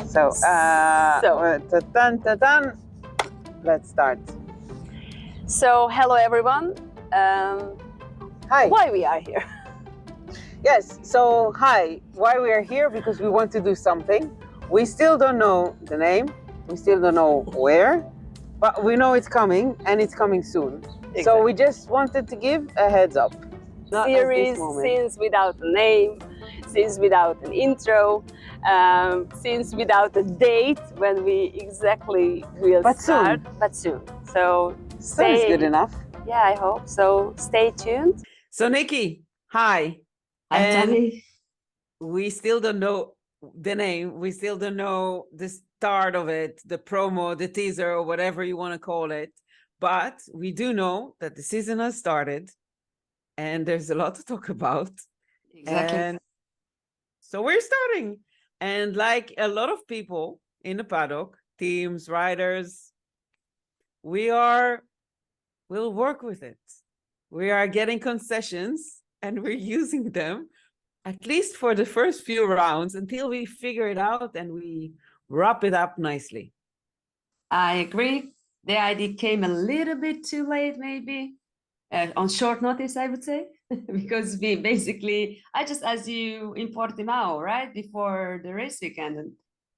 So, let's start. So, hello everyone. Hi. Why we are here? Yes, so hi. Why we are here? Because we want to do something. We still don't know the name. We still don't know where, but we know it's coming and it's coming soon. Exactly. So we just wanted to give a heads up. Series, since without a name, since without an intro, since without a date when we exactly will start. But soon. So soon is good enough. Yeah, I hope so. Stay tuned. So Nikki, hi. Hi, Tammy. We still don't know the name. We still don't know the start of it, the promo, the teaser, or whatever you want to call it. But we do know that the season has started and there's a lot to talk about. Exactly. And so we're starting. And like a lot of people in the paddock, teams, riders, we'll work with it. We are getting concessions and we're using them, at least for the first few rounds, until we figure it out and we wrap it up nicely. I agree. The idea came a little bit too late, maybe. On short notice, I would say, because we basically, I just asked you in Portimao, right, before the race weekend, and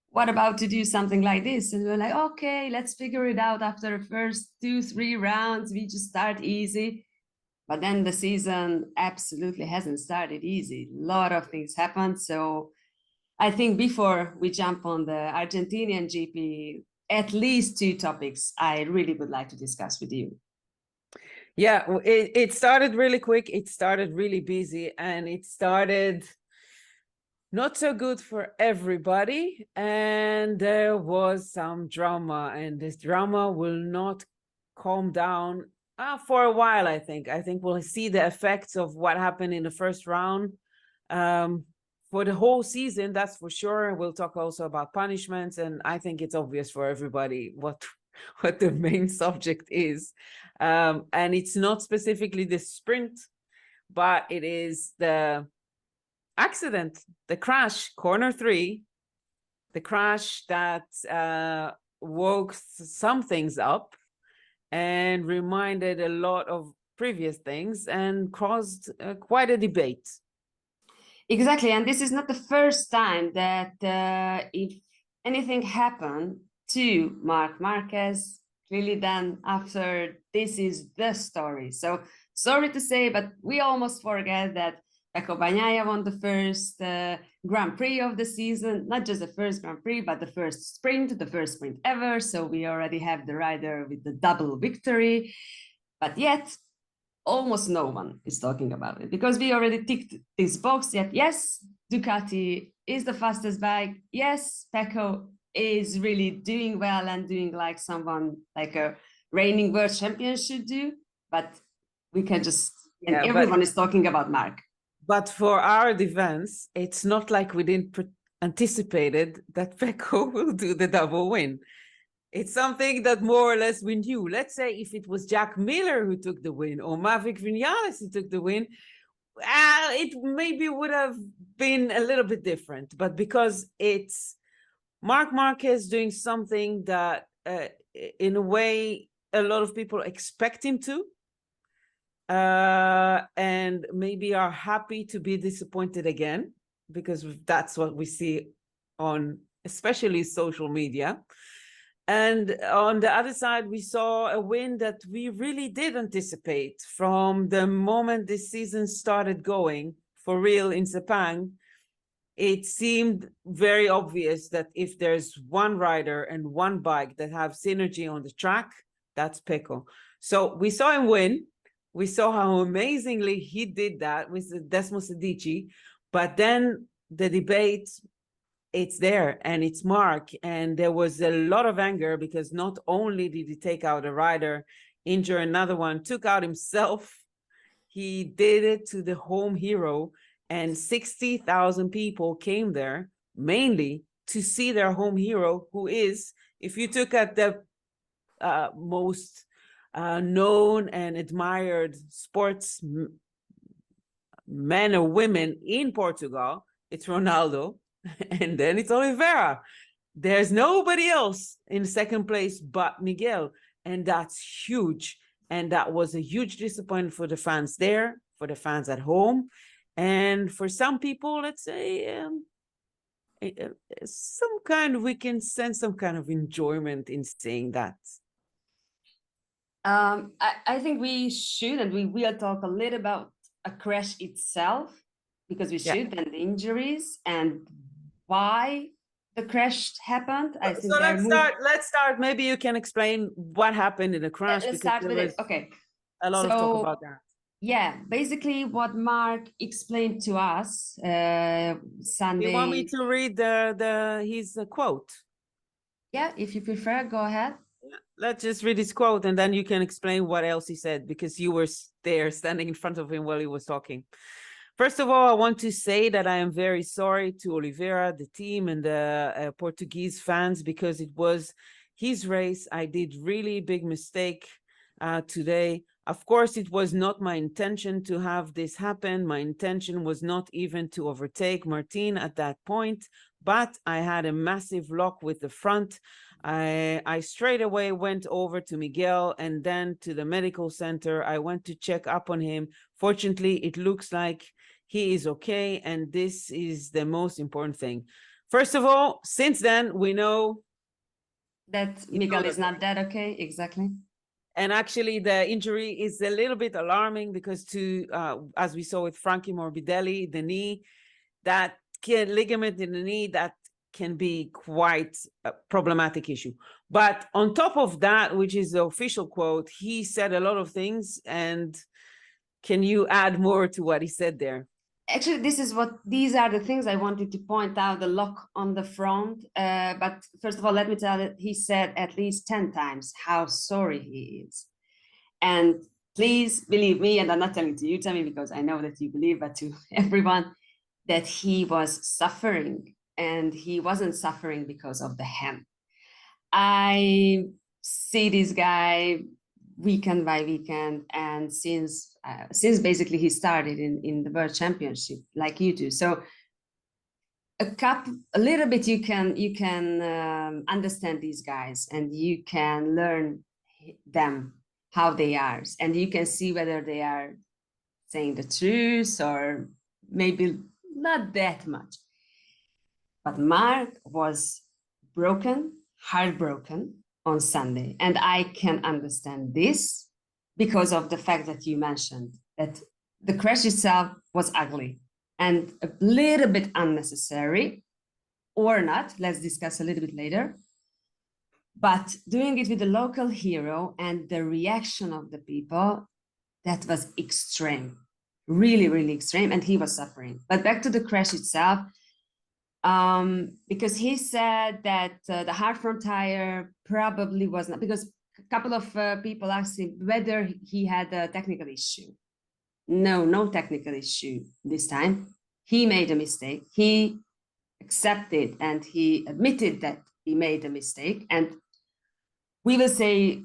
what about to do something like this? And we're like, okay, let's figure it out after the first 2-3 rounds. We just start easy. But then the season absolutely hasn't started easy. A lot of things happened. So I think before we jump on the Argentinian GP, at least 2 topics I really would like to discuss with you. Yeah, it started really quick. It started really busy and it started not so good for everybody. And there was some drama and this drama will not calm down for a while, I think. I think we'll see the effects of what happened in the first round for the whole season, that's for sure. We'll talk also about punishments. And I think it's obvious for everybody what the main subject is. And it's not specifically the sprint, but it is the accident, the crash, corner 3, the crash that woke some things up and reminded a lot of previous things and caused quite a debate. Exactly, and this is not the first time that if anything happened to Marc Marquez, really then after this is the story. So sorry to say, but we almost forget that Pecco Bagnaia won the first Grand Prix of the season, not just the first Grand Prix, but the first sprint ever. So we already have the rider with the double victory, but yet almost no one is talking about it because we already ticked this box. Yet yes, Ducati is the fastest bike. Yes, Pecco is really doing well and doing like someone like a reigning world champion should do, but we can just, and everyone is talking about Marc. But for our defense, it's not like we didn't anticipated that Pecco will do the double win. It's something that more or less we knew. Let's say if it was Jack Miller who took the win or Maverick Vinales who took the win, it maybe would have been a little bit different. But because it's Marc Marquez doing something that in a way a lot of people expect him to, and maybe are happy to be disappointed again, because that's what we see on especially social media. And on the other side, we saw a win that we really did anticipate from the moment this season started going for real in Sepang. It seemed very obvious that if there's one rider and one bike that have synergy on the track, that's Pecco. So we saw him win. We saw how amazingly he did that with Desmo Sedici. But then the debate, it's there and it's Marc. And there was a lot of anger because not only did he take out a rider, injure another one, took out himself, he did it to the home hero. And 60,000 people came there mainly to see their home hero, who is, if you took at the most known and admired sports men or women in Portugal, it's Ronaldo, and then it's Oliveira. There's nobody else in second place but Miguel. And that's huge. And that was a huge disappointment for the fans there, for the fans at home. And for some people, let's say, we can sense some kind of enjoyment in saying that. I think we should, and we will talk a little about a crash itself, because we should, and the injuries and why the crash happened. I think so let's start. Maybe you can explain what happened in the crash. Let's start with it. Okay. A lot of talk about that. Yeah, basically what Marc explained to us Sunday. You want me to read his quote? Yeah, if you prefer, go ahead. Let's just read his quote and then you can explain what else he said, because you were there standing in front of him while he was talking. First of all, I want to say that I am very sorry to Oliveira, the team, and the Portuguese fans, because it was his race. I did really big mistake today. Of course, it was not my intention to have this happen. My intention was not even to overtake Martin at that point, but I had a massive lock with the front. I straight away went over to Miguel and then to the medical center. I went to check up on him. Fortunately, it looks like he is okay, and this is the most important thing. First of all, since then, we know that Miguel is not that okay, exactly. And actually, the injury is a little bit alarming because as we saw with Frankie Morbidelli, the knee, that ligament in the knee, that can be quite a problematic issue. But on top of that, which is the official quote, he said a lot of things. And can you add more to what he said there? Actually, these are the things I wanted to point out, the lock on the front. But first of all, let me tell you, he said at least 10 times how sorry he is. And please believe me, and I'm not telling to you, Tammy, because I know that you believe, but to everyone, that he was suffering, and he wasn't suffering because of the hand. I see this guy weekend by weekend, and since basically he started in the World Championship, like you do, so a little bit you can understand these guys, and you can learn them how they are, and you can see whether they are saying the truth or maybe not that much. But Marc was heartbroken on Sunday. And I can understand this because of the fact that you mentioned that the crash itself was ugly and a little bit unnecessary, or not. Let's discuss a little bit later. But doing it with the local hero and the reaction of the people, that was extreme, really, really extreme. And he was suffering. But back to the crash itself, because he said that the hard front tire probably was not, because a couple of people asked him whether he had a technical issue. No technical issue this time. He made a mistake. He accepted and he admitted that he made a mistake. And we will say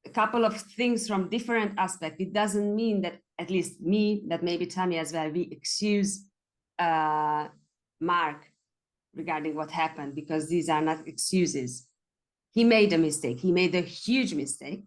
a couple of things from different aspects. It doesn't mean that, at least me, that maybe Tammy as well, we excuse Marc regarding what happened, because these are not excuses. He made a mistake. He made a huge mistake.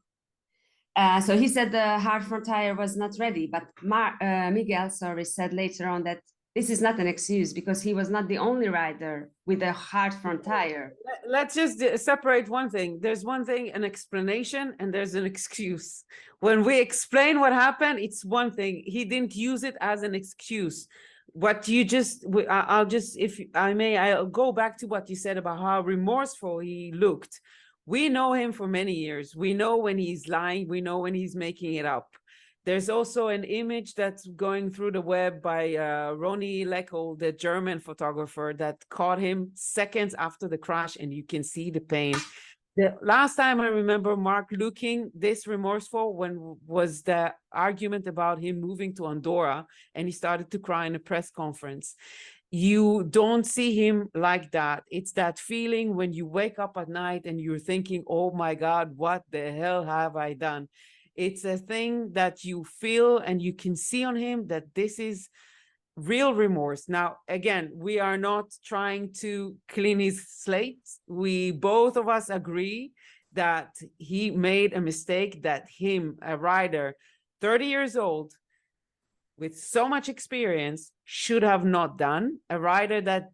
So he said the hard front tire was not ready, but Miguel, said later on that this is not an excuse, because he was not the only rider with a hard front tire. Let's just separate one thing. There's one thing, an explanation, and there's an excuse. When we explain what happened, it's one thing. He didn't use it as an excuse. What you just, if I may, I'll go back to what you said about how remorseful he looked. We know him for many years. We know when he's lying. We know when he's making it up. There's also an image that's going through the web by Ronnie Leckel, the German photographer, that caught him seconds after the crash, and you can see the pain. The last time I remember Marc looking this remorseful was the argument about him moving to Andorra, and he started to cry in a press conference. You don't see him like that. It's that feeling when you wake up at night and you're thinking, oh my God, what the hell have I done? It's a thing that you feel and you can see on him that this is real remorse. Now, again, we are not trying to clean his slate. We both of us agree that he made a mistake, that him, a rider, 30 years old, with so much experience, should have not done. A rider that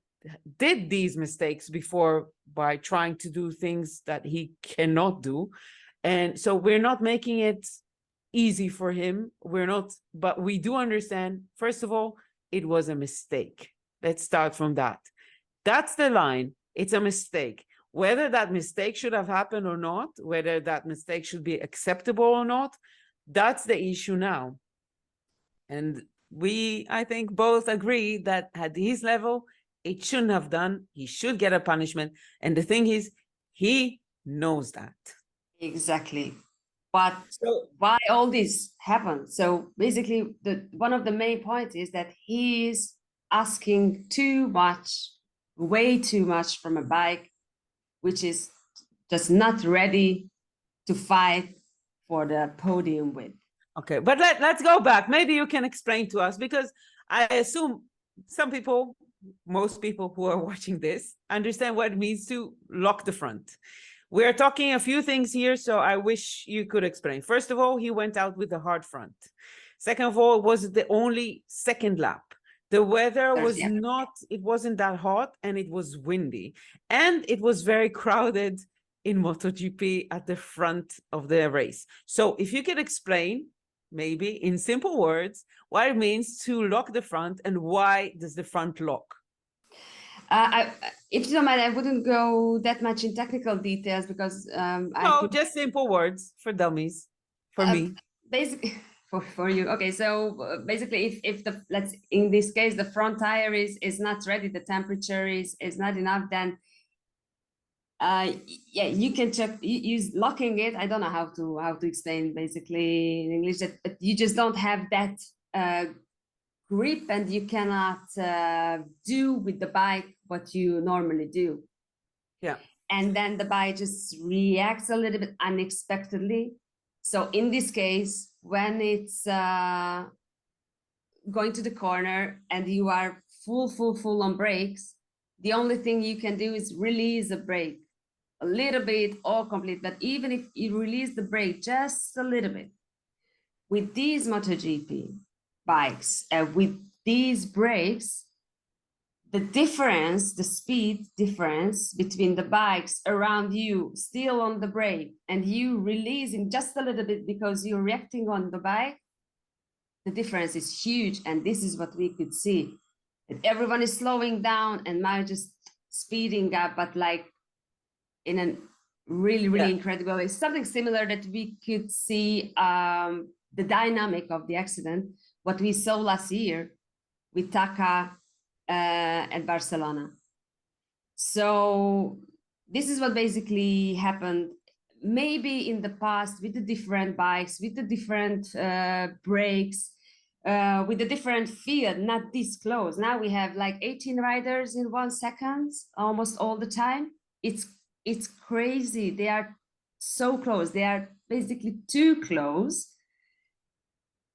did these mistakes before by trying to do things that he cannot do. And so we're not making it easy for him. We're not, but we do understand, first of all, it was a mistake. Let's start from that. That's the line. It's a mistake. Whether that mistake should have happened or not, whether that mistake should be acceptable or not, that's the issue now. And we, I think, both agree that at his level, it shouldn't have done. He should get a punishment. And the thing is, he knows that. Exactly. But so why all this happened? So basically, one of the main points is that he is asking too much, way too much from a bike, which is just not ready to fight for the podium with. Okay, but let's go back. Maybe you can explain to us, because I assume some people, most people who are watching this, understand what it means to lock the front. We're talking a few things here, so I wish you could explain. First of all, he went out with a hard front. Second of all, it was the only second lap. The weather was not, it wasn't that hot, and it was windy. And it was very crowded in MotoGP at the front of the race. So if you could explain, maybe in simple words, what it means to lock the front and why does the front lock? If you don't mind, I wouldn't go that much in technical details because just simple words for dummies, for me. Basically, for you. Okay, so basically, if the in this case the front tire is not ready, the temperature is not enough, then yeah, you can check. Use locking it. I don't know how to explain basically in English that, but you just don't have that grip, and you cannot do with the bike what you normally do. Yeah. And then the bike just reacts a little bit unexpectedly. So in this case, when it's going to the corner and you are full on brakes, the only thing you can do is release the brake a little bit or complete. But even if you release the brake just a little bit, with these MotoGP bikes, with these brakes, the difference, the speed difference between the bikes around you still on the brake and you releasing just a little bit because you're reacting on the bike, the difference is huge. And this is what we could see, that everyone is slowing down and Marc just speeding up, but like in a really incredible way. Something similar that we could see the dynamic of the accident, what we saw last year with Taka at Barcelona. So this is what basically happened. Maybe in the past with the different bikes, with the different brakes, with the different field, not this close. Now we have like 18 riders in 1 second, almost all the time. It's crazy. They are so close. They are basically too close.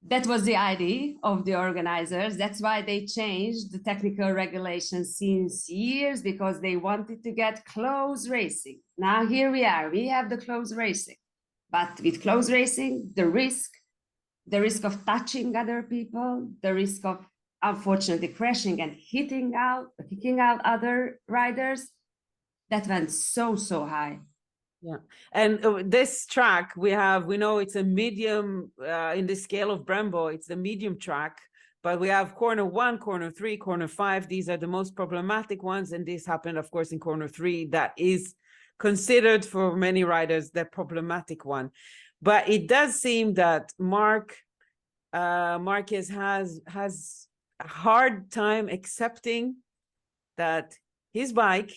That was the idea of the organizers. That's why they changed the technical regulations since years, because they wanted to get close racing. Now here we are, we have the close racing. But with close racing, the risk of touching other people, the risk of unfortunately crashing and kicking out other riders, that went so high. Yeah, and this track we know it's a medium in the scale of Brembo. It's the medium track, but we have corner 1, corner 3, corner 5. These are the most problematic ones, and this happened, of course, in corner 3. That is considered for many riders the problematic one. But it does seem that Marc Marquez has a hard time accepting that his bike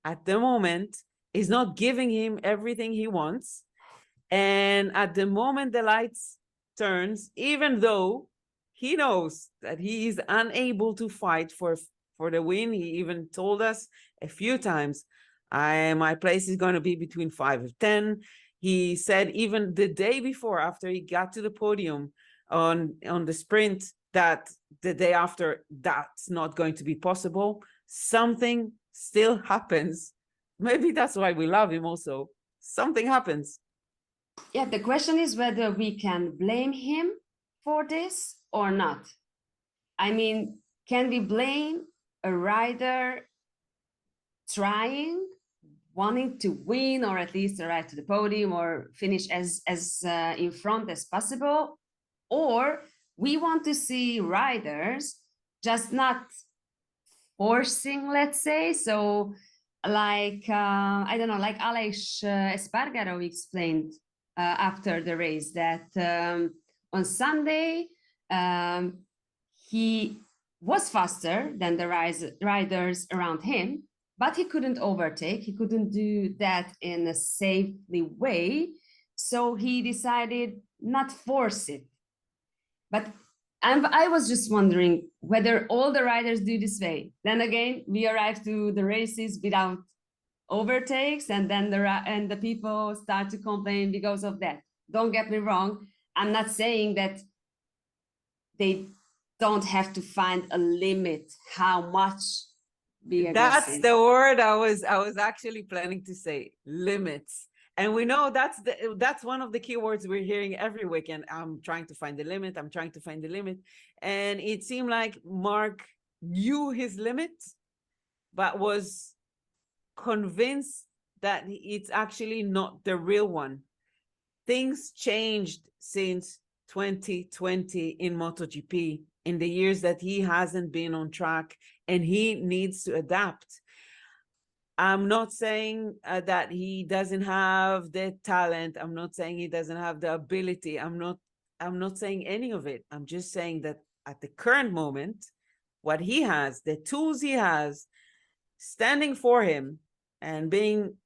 at the moment is not giving him everything he wants. And at the moment the lights turns, even though he knows that he is unable to fight for the win, he even told us a few times, my place is going to be between 5 and 10. He said even the day before, after he got to the podium on the sprint, that the day after that's not going to be possible, something still happens. Maybe that's why we love him also. Something happens. Yeah, the question is whether we can blame him for this or not. I mean, can we blame a rider trying, wanting to win, or at least arrive to the podium or finish as in front as possible? Or we want to see riders just not forcing, let's say. So like, I don't know, like Aleix Espargaro explained after the race that on Sunday, he was faster than the riders around him, but he couldn't overtake. He couldn't do that in a safely way. So he decided not force it. But I was just wondering whether all the riders do this way. Then again, we arrive to the races without overtakes, and then the people start to complain because of that. Don't get me wrong. I'm not saying that they don't have to find a limit how much be aggressive. That's the word I was actually planning to say, limits. And we know that's one of the key words we're hearing every weekend. I'm trying to find the limit. I'm trying to find the limit. And it seemed like Marc knew his limit, but was convinced that it's actually not the real one. Things changed since 2020 in MotoGP, in the years that he hasn't been on track, and he needs to adapt. I'm not saying that he doesn't have the talent. I'm not saying he doesn't have the ability. I'm not saying any of it. I'm just saying that at the current moment, what he has, the tools he has, standing for him and being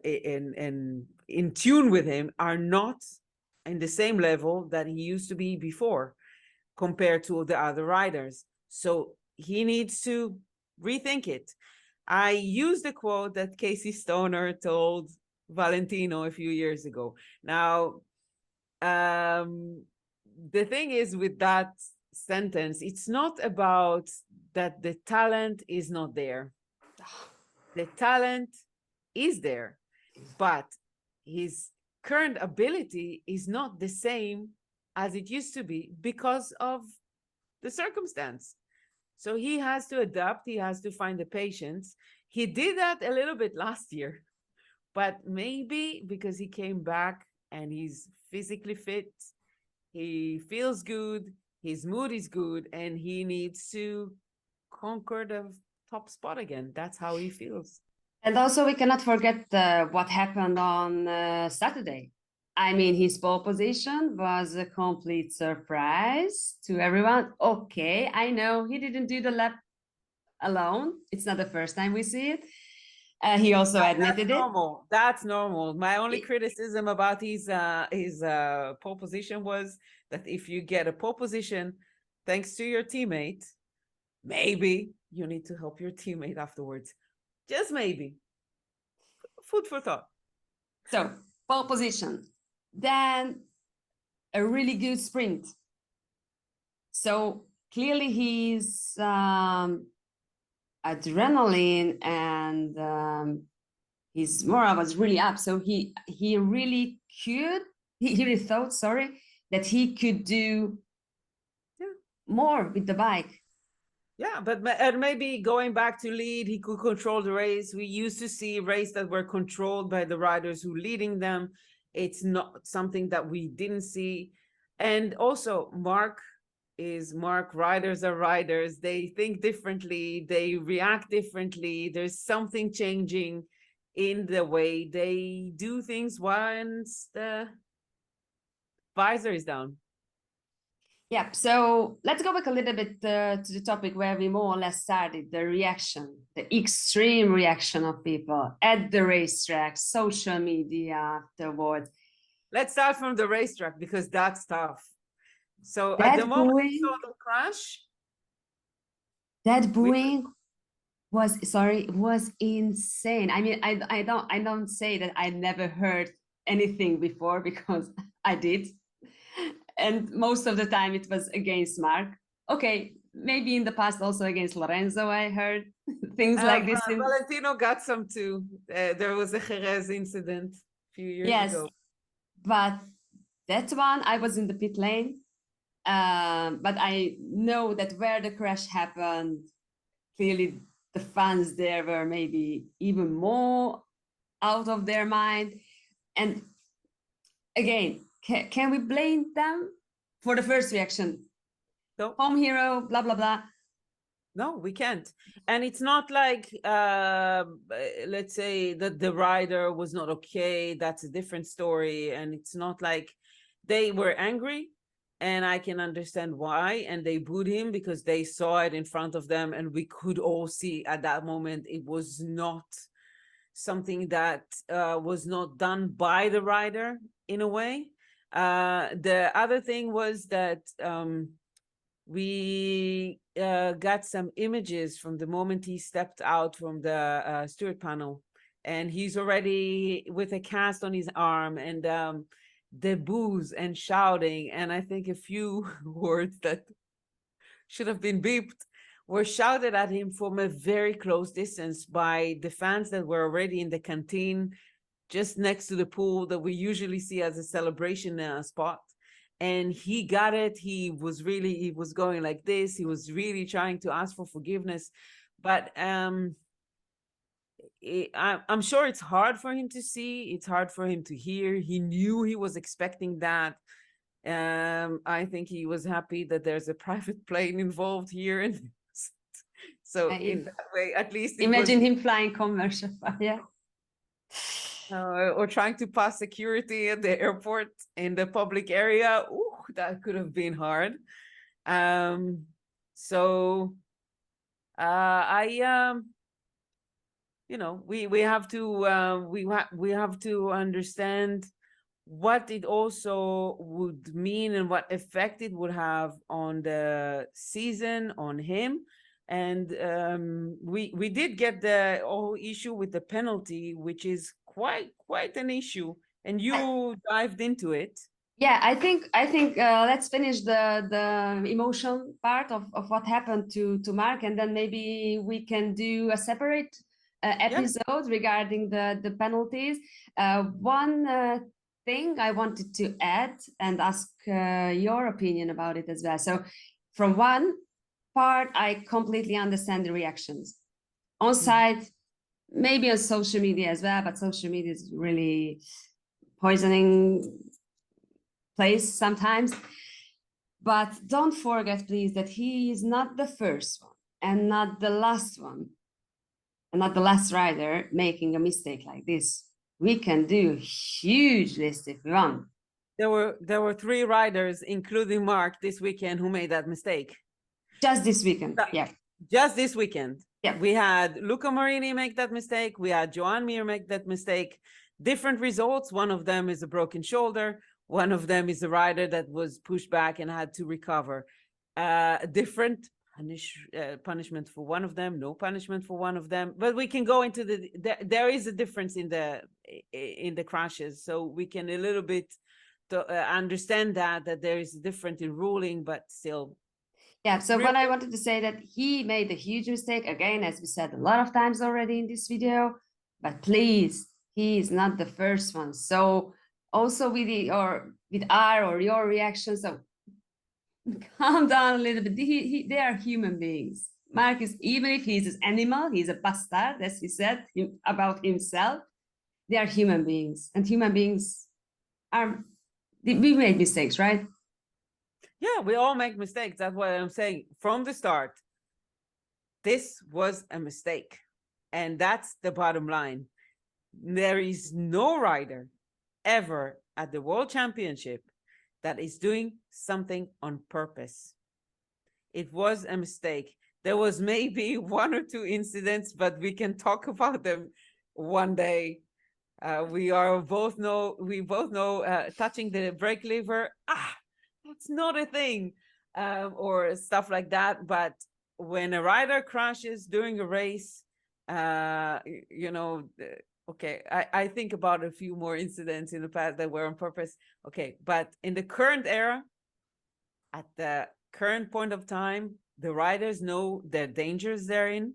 in tune with him are not in the same level that he used to be before compared to the other riders. So he needs to rethink it. I used the quote that Casey Stoner told Valentino a few years ago. Now, the thing is with that sentence, it's not about that the talent is not there. The talent is there, but his current ability is not the same as it used to be because of the circumstance. So he has to adapt. He has to find the patience. He did that a little bit last year, but maybe because he came back and he's physically fit, he feels good, his mood is good, and he needs to conquer the top spot again. That's how he feels. And also we cannot forget what happened on Saturday. I mean, his pole position was a complete surprise to everyone. Okay, I know he didn't do the lap alone. It's not the first time we see it. He also admitted it. That's normal. My only criticism about his pole position was that if you get a pole position, thanks to your teammate, maybe you need to help your teammate afterwards. Just maybe. Food for thought. So, pole position. Then a really good sprint. So clearly his adrenaline and his morale was really up. So he really really thought, that he could do more with the bike. Yeah, but maybe going back to lead, he could control the race. We used to see races that were controlled by the riders who leading them. It's not something that we didn't see. And also, Marc is Marc. Riders are riders. They think differently. They react differently. There's something changing in the way they do things once the visor is down. Yeah, so let's go back a little bit to the topic where we more or less started, the reaction, the extreme reaction of people at the racetrack, social media afterwards. Let's start from the racetrack because that's tough. So at the moment we saw the crash. That booing was insane. I mean, I don't say that I never heard anything before because I did. And most of the time it was against Marc. Okay, maybe in the past also against Lorenzo, I heard things like this. Valentino got some too. There was a Jerez incident a few years ago. But that one, I was in the pit lane. But I know that where the crash happened, clearly the fans there were maybe even more out of their mind. And again, can we blame them for the first reaction? No. Home hero, blah, blah, blah. No, we can't. And it's not like, let's say that the rider was not okay. That's a different story. And it's not like they were angry. And I can understand why. And they booed him because they saw it in front of them. And we could all see at that moment, it was not something that was not done by the rider in a way. The other thing was that we got some images from the moment he stepped out from the steward panel, and he's already with a cast on his arm, and the boos and shouting, and I think a few words that should have been beeped were shouted at him from a very close distance by the fans that were already in the canteen just next to the pool that we usually see as a celebration spot. And he got it. He was going like this. He was really trying to ask for forgiveness. But I'm sure it's hard for him to see. It's hard for him to hear. He knew he was expecting that. I think he was happy that there's a private plane involved here. And so in that way, at least imagine him flying commercial. Yeah. Or trying to pass security at the airport in the public area. Ooh, that could have been hard. So you know, we have to understand what it also would mean and what effect it would have on the season, on him. And we did get the whole issue with the penalty, which is quite an issue, and you dived into it. Yeah, I think let's finish the emotion part of what happened to Marc, and then maybe we can do a separate episode regarding the penalties. One thing I wanted to add and ask your opinion about it as well. So from one part, I completely understand the reactions on site, maybe on social media as well, but social media is really poisoning place sometimes. But don't forget, please, that he is not the first one and not the last one and not the last rider making a mistake like this. We can do a huge list if we want. There were 3 riders, including Marc, this weekend who made that mistake. Just this weekend, yeah. Just this weekend. Yeah. We had Luca Marini make that mistake. We had Joan Mir make that mistake. Different results. One of them is a broken shoulder. One of them is a rider that was pushed back and had to recover. Different punishment for one of them, no punishment for one of them. But we can go into there is a difference in the crashes, so we can a little bit understand that there is a difference in ruling, but still. Yeah, so what I wanted to say that he made a huge mistake, again, as we said a lot of times already in this video, but please, he is not the first one. So also with our or your reactions, so calm down a little bit. They are human beings. Marc is, even if he's an animal, he's a bastard, as he said about himself, they are human beings, and human beings we make mistakes, right? Yeah, we all make mistakes. That's what I'm saying. From the start, this was a mistake. And that's the bottom line. There is no rider ever at the World Championship that is doing something on purpose. It was a mistake. There was maybe 1 or 2 incidents, but we can talk about them one day. We both know touching the brake lever, that's not a thing, or stuff like that. But when a rider crashes during a race, you know, okay, I think about a few more incidents in the past that were on purpose. Okay, but in the current era, at the current point of time, the riders know the dangers they're in.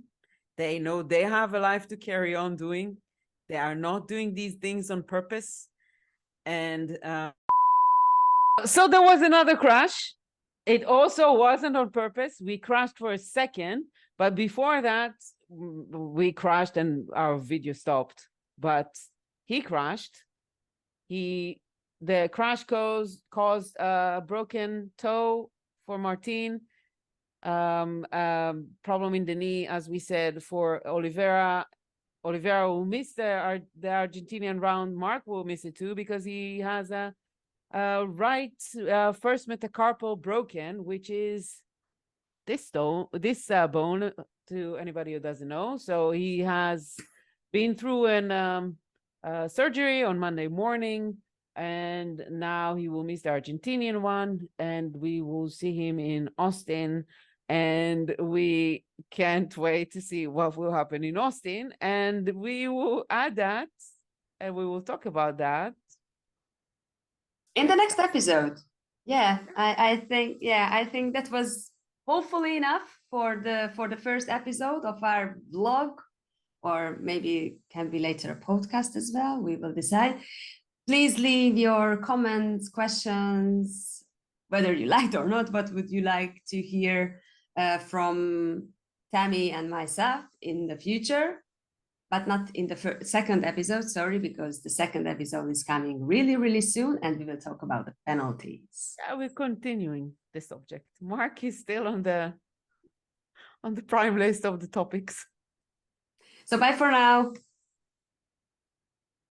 They know they have a life to carry on doing. They are not doing these things on purpose. And so there was another crash. It also wasn't on purpose. We crashed for a second, but before that, we crashed and our video stopped. But he crashed. The crash caused a broken toe for Martin, problem in the knee, as we said, for Oliveira. Oliveira will miss the Argentinian round. Marc will miss it too because he has a right first metacarpal broken, which is this bone, to anybody who doesn't know. So he has been through an surgery on Monday morning, and now he will miss the Argentinian one, and we will see him in Austin, and we can't wait to see what will happen in Austin, and we will add that, and we will talk about that in the next episode. Yeah, I think that was hopefully enough for the first episode of our vlog, or maybe can be later a podcast as well. We will decide. Please leave your comments, questions, whether you liked or not. What would you like to hear from Tammy and myself in the future? But not in the second episode, sorry, because the second episode is coming really, really soon, and we will talk about the penalties. Yeah, we're continuing the subject. Marc is still on the prime list of the topics. So bye for now.